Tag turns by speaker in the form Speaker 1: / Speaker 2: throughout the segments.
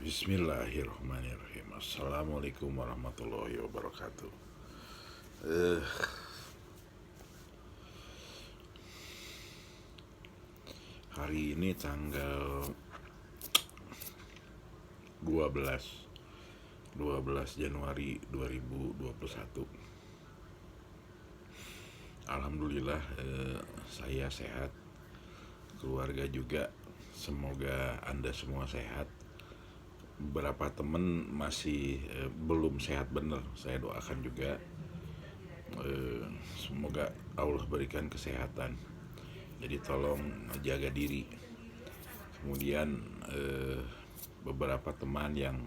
Speaker 1: Bismillahirrahmanirrahim. Assalamualaikum warahmatullahi wabarakatuh. Eh, Hari ini tanggal 12 Januari 2021. Alhamdulillah, saya sehat, keluarga juga. Semoga Anda semua sehat. Beberapa teman masih belum sehat benar. Saya doakan juga, semoga Allah berikan kesehatan. Jadi tolong jaga diri. Kemudian beberapa teman yang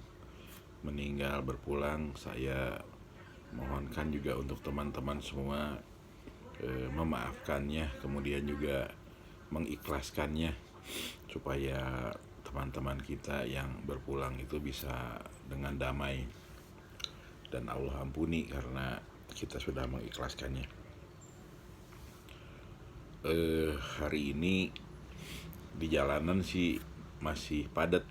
Speaker 1: meninggal berpulang, saya mohonkan juga untuk teman-teman semua memaafkannya, kemudian juga mengikhlaskannya, supaya teman-teman kita yang berpulang itu bisa dengan damai dan Allah ampuni karena kita sudah mengikhlaskannya. Hari ini di jalanan sih masih padat.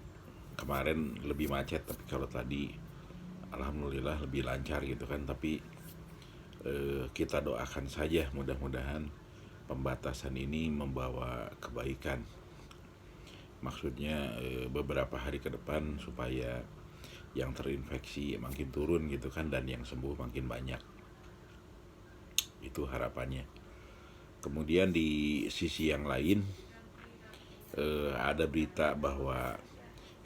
Speaker 1: Kemarin lebih macet, tapi kalau tadi alhamdulillah lebih lancar gitu kan. Tapi kita doakan saja, mudah-mudahan pembatasan ini membawa kebaikan. Maksudnya beberapa hari ke depan supaya yang terinfeksi makin turun gitu kan, dan yang sembuh makin banyak. Itu harapannya. Kemudian di sisi yang lain, ada berita bahwa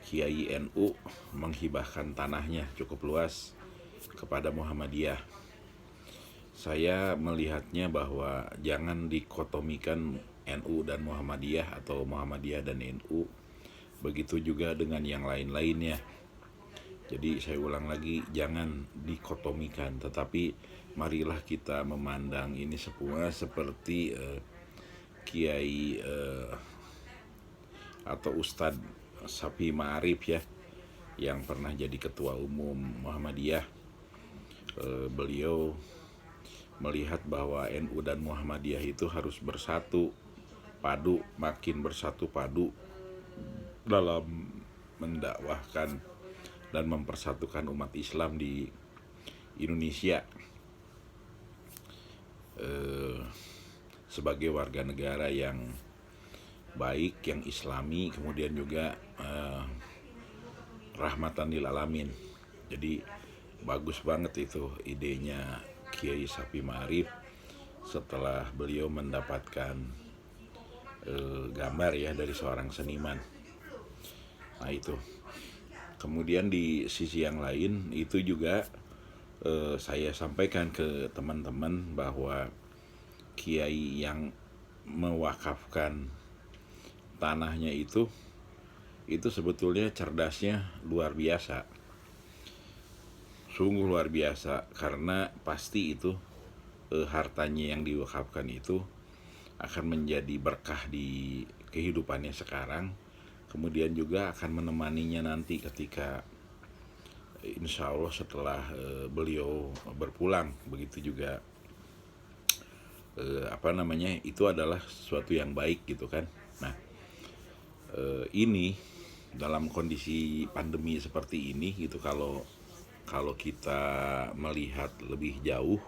Speaker 1: Kiai NU menghibahkan tanahnya cukup luas kepada Muhammadiyah. Saya melihatnya bahwa jangan dikotomikan NU dan Muhammadiyah atau Muhammadiyah dan NU. Begitu juga dengan yang lain-lainnya. Jadi saya ulang lagi, jangan dikotomikan, tetapi marilah kita memandang ini semua seperti Kiai atau Ustadz Sapi Ma'arif ya, yang pernah jadi ketua umum Muhammadiyah. Beliau melihat bahwa NU dan Muhammadiyah itu harus bersatu padu, makin bersatu padu dalam mendakwahkan dan mempersatukan umat Islam di Indonesia sebagai warga negara yang baik, yang islami, kemudian juga rahmatan lil alamin. Jadi bagus banget itu idenya Kiai Sapi Ma'arif setelah beliau mendapatkan gambar ya dari seorang seniman. Nah itu. Kemudian di sisi yang lain itu juga saya sampaikan ke teman-teman bahwa kiai yang mewakafkan tanahnya itu sebetulnya cerdasnya luar biasa, sungguh luar biasa, karena pasti itu hartanya yang diwakafkan itu akan menjadi berkah di kehidupannya sekarang, kemudian juga akan menemaninya nanti ketika insya Allah setelah beliau berpulang. Begitu juga itu adalah sesuatu yang baik gitu kan. Nah ini dalam kondisi pandemi seperti ini gitu, kalau kita melihat lebih jauh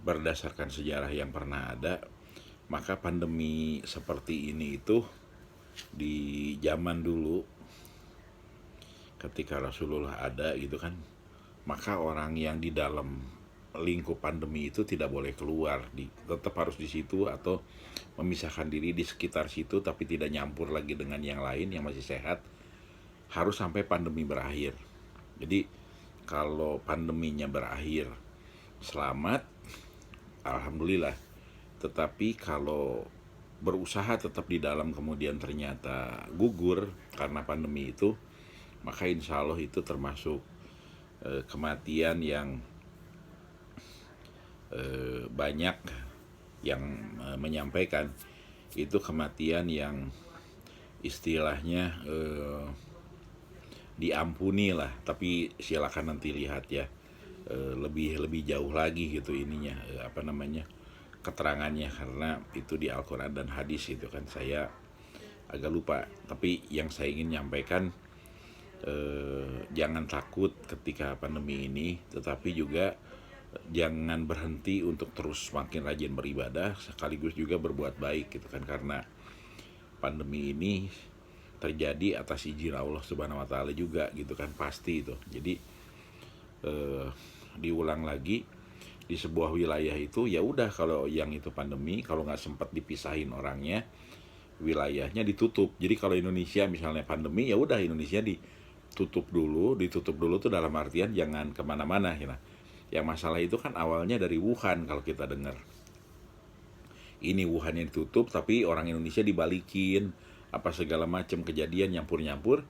Speaker 1: berdasarkan sejarah yang pernah ada, maka pandemi seperti ini itu di zaman dulu ketika Rasulullah ada gitu kan, maka orang yang di dalam lingkup pandemi itu tidak boleh keluar, tetap harus di situ atau memisahkan diri di sekitar situ, tapi tidak nyampur lagi dengan yang lain yang masih sehat, harus sampai pandemi berakhir. Jadi kalau pandeminya berakhir selamat, alhamdulillah. Tetapi kalau berusaha tetap di dalam kemudian ternyata gugur karena pandemi itu, maka insya Allah itu termasuk kematian yang banyak yang menyampaikan itu kematian yang istilahnya diampuni lah. Tapi silakan nanti lihat ya lebih jauh lagi gitu ininya keterangannya, karena itu di Al-Quran dan hadis itu kan, saya agak lupa. Tapi yang saya ingin nyampaikan jangan takut ketika pandemi ini, tetapi juga jangan berhenti untuk terus makin rajin beribadah sekaligus juga berbuat baik gitu kan, karena pandemi ini terjadi atas izin Allah Subhanahu wa taala juga gitu kan, pasti itu. Jadi diulang lagi, di sebuah wilayah itu ya udah, kalau yang itu pandemi, kalau nggak sempat dipisahin orangnya, wilayahnya ditutup. Jadi kalau Indonesia misalnya pandemi, ya udah Indonesia ditutup dulu tuh dalam artian jangan kemana-mana ya. Yang masalah itu kan awalnya dari Wuhan, kalau kita dengar ini Wuhan yang ditutup tapi orang Indonesia dibalikin, apa segala macam kejadian nyampur-nyampur.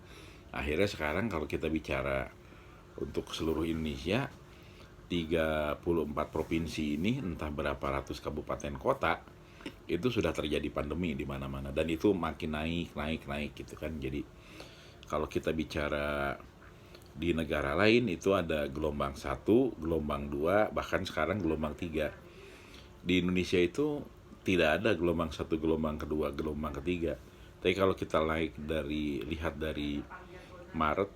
Speaker 1: Akhirnya sekarang kalau kita bicara untuk seluruh Indonesia, 34 provinsi ini, entah berapa ratus kabupaten kota, itu sudah terjadi pandemi di mana-mana, dan itu makin naik gitu kan. Jadi kalau kita bicara di negara lain itu ada gelombang 1, gelombang 2, bahkan sekarang gelombang 3. Di Indonesia itu tidak ada gelombang 1, gelombang kedua, gelombang ketiga. Tapi kalau kita lihat dari Maret,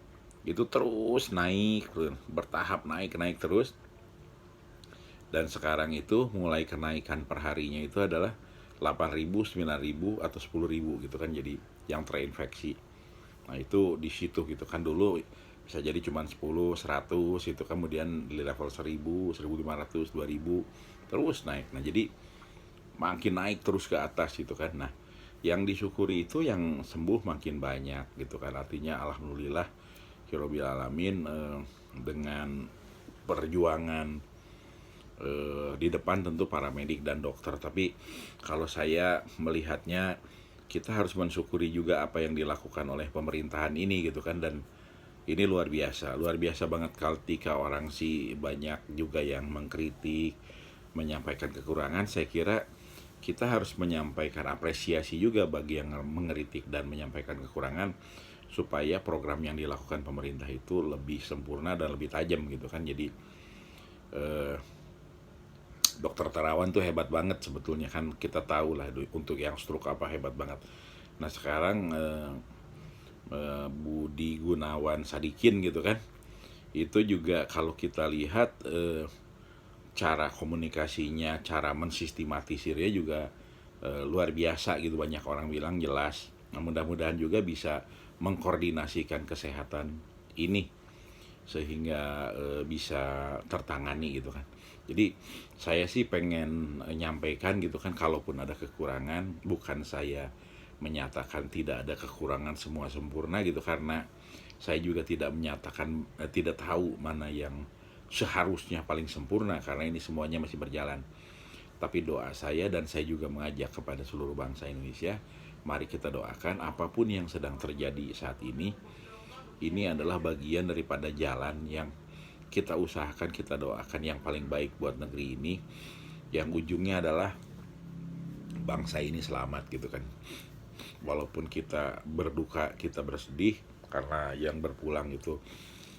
Speaker 1: itu terus naik, bertahap naik terus. Dan sekarang itu mulai kenaikan per harinya itu adalah 8.000, 9.000 atau 10.000 gitu kan, jadi yang terinfeksi. Nah itu di situ gitu kan, dulu bisa jadi cuma 10, 100 itu, kemudian di level 1000, 1500, 2000 terus naik. Nah jadi makin naik terus ke atas gitu kan. Nah yang disyukuri itu yang sembuh makin banyak gitu kan, artinya alhamdulillah Rabbil alamin, dengan perjuangan di depan tentu para medik dan dokter. Tapi kalau saya melihatnya, kita harus mensyukuri juga apa yang dilakukan oleh pemerintahan ini gitu kan. Dan ini luar biasa banget ketika orang sih banyak juga yang mengkritik, menyampaikan kekurangan. Saya kira kita harus menyampaikan apresiasi juga bagi yang mengkritik dan menyampaikan kekurangan, supaya program yang dilakukan pemerintah itu lebih sempurna dan lebih tajam gitu kan. Jadi Dokter Terawan tuh hebat banget sebetulnya kan, kita tahu lah untuk yang stroke apa hebat banget. Nah sekarang Budi Gunawan Sadikin gitu kan, itu juga kalau kita lihat cara komunikasinya, cara mensistematisirnya juga luar biasa gitu, banyak orang bilang jelas. Nah mudah-mudahan juga bisa mengkoordinasikan kesehatan ini sehingga bisa tertangani gitu kan. Jadi saya sih pengen nyampaikan gitu kan, kalaupun ada kekurangan, bukan saya menyatakan tidak ada kekurangan, semua sempurna gitu, karena saya juga tidak menyatakan tidak tahu mana yang seharusnya paling sempurna, karena ini semuanya masih berjalan. Tapi doa saya, dan saya juga mengajak kepada seluruh bangsa Indonesia, mari kita doakan apapun yang sedang terjadi saat ini adalah bagian daripada jalan yang kita usahakan, kita doakan yang paling baik buat negeri ini, yang ujungnya adalah bangsa ini selamat gitu kan. Walaupun kita berduka, kita bersedih karena yang berpulang itu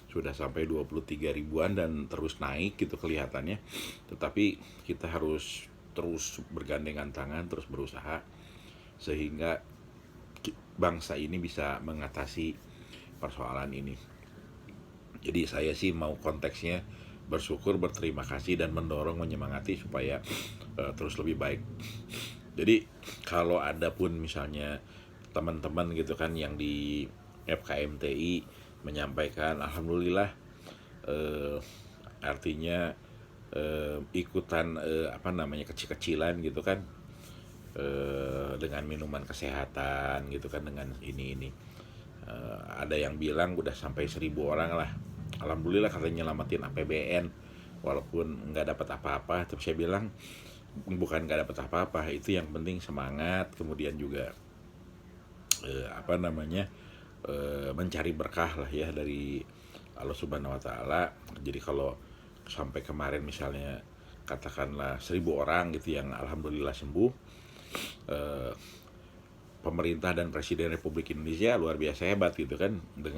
Speaker 1: sudah sampai 23 ribuan dan terus naik gitu kelihatannya, tetapi kita harus terus bergandengan tangan, terus berusaha sehingga bangsa ini bisa mengatasi persoalan ini. Jadi saya sih mau konteksnya bersyukur, berterima kasih, dan mendorong, menyemangati supaya terus lebih baik. Jadi kalau ada pun misalnya teman-teman gitu kan yang di FKMTI menyampaikan alhamdulillah, artinya ikutan kecil-kecilan gitu kan, dengan minuman kesehatan gitu kan, dengan ini ada yang bilang udah sampai 1.000 orang lah, alhamdulillah katanya nyelamatin APBN walaupun nggak dapat apa-apa. Tapi saya bilang bukan nggak dapat apa-apa, itu yang penting semangat, kemudian juga mencari berkah lah ya dari Allah Subhanahu wa taala. Jadi kalau sampai kemarin misalnya katakanlah 1.000 orang gitu yang alhamdulillah sembuh, pemerintah dan Presiden Republik Indonesia luar biasa hebat gitu kan, dengan